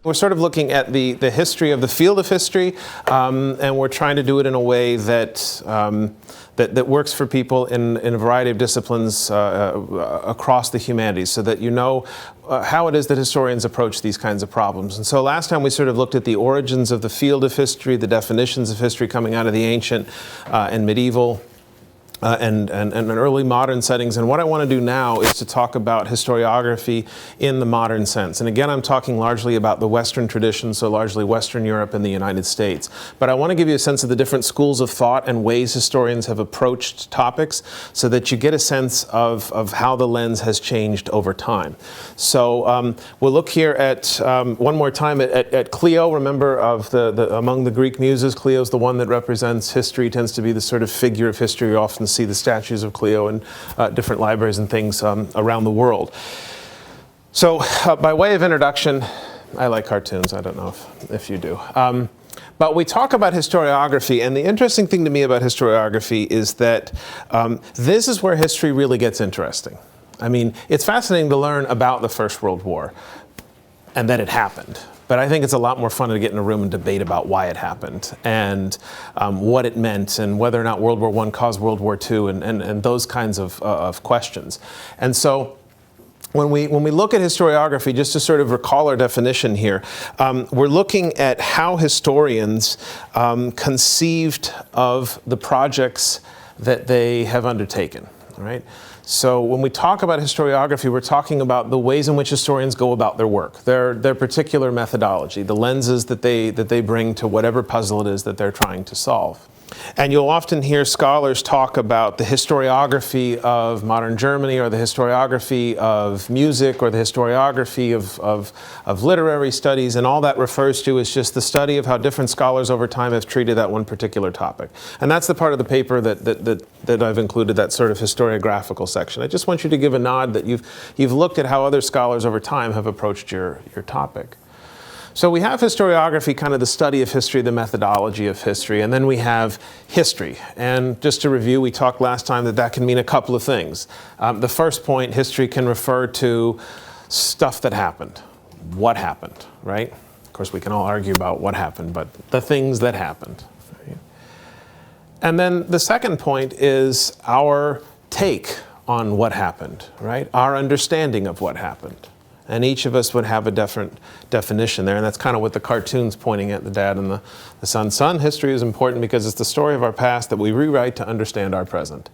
We're sort of looking at the history of the field of history, and we're trying to do it in a way that that works for people in a variety of disciplines across the humanities, so that you know how it is that historians approach these kinds of problems. And so last time we sort of looked at the origins of the field of history, the definitions of history coming out of the ancient and medieval and early modern settings. And what I want to do now is to talk about historiography in the modern sense. And again, I'm talking largely about the Western tradition, so largely Western Europe and the United States. But I want to give you a sense of the different schools of thought and ways historians have approached topics, so that you get a sense of how the lens has changed over time. So we'll look here at, one more time, at Clio. Remember, among the Greek muses, Clio's the one that represents history, tends to be the sort of figure of history. You often see the statues of Clio in different libraries and things around the world. So by way of introduction, I like cartoons. I don't know if you do. But we talk about historiography, and the interesting thing to me about historiography is that this is where history really gets interesting. I mean, it's fascinating to learn about the First World War and that it happened. But I think it's a lot more fun to get in a room and debate about why it happened and what it meant and whether or not World War I caused World War II and those kinds of questions. And so when we look at historiography, just to sort of recall our definition here, we're looking at how historians conceived of the projects that they have undertaken, right? So when we talk about historiography, we're talking about the ways in which historians go about their work, their particular methodology, the lenses that they bring to whatever puzzle it is that they're trying to solve. And you'll often hear scholars talk about the historiography of modern Germany, or the historiography of music, or the historiography of literary studies, and all that refers to is just the study of how different scholars over time have treated that one particular topic. And that's the part of the paper that I've included, that sort of historiographical section. I just want you to give a nod that you've looked at how other scholars over time have approached your topic. So we have historiography, kind of the study of history, the methodology of history, and then we have history. And just to review, we talked last time that can mean a couple of things. The first point, history can refer to stuff that happened. What happened, right? Of course, we can all argue about what happened, but the things that happened. Right? And then the second point is our take on what happened, right? Our understanding of what happened. And each of us would have a different definition there. And that's kind of what the cartoon's pointing at, the dad and the son. Son, history is important because it's the story of our past that we rewrite to understand our present.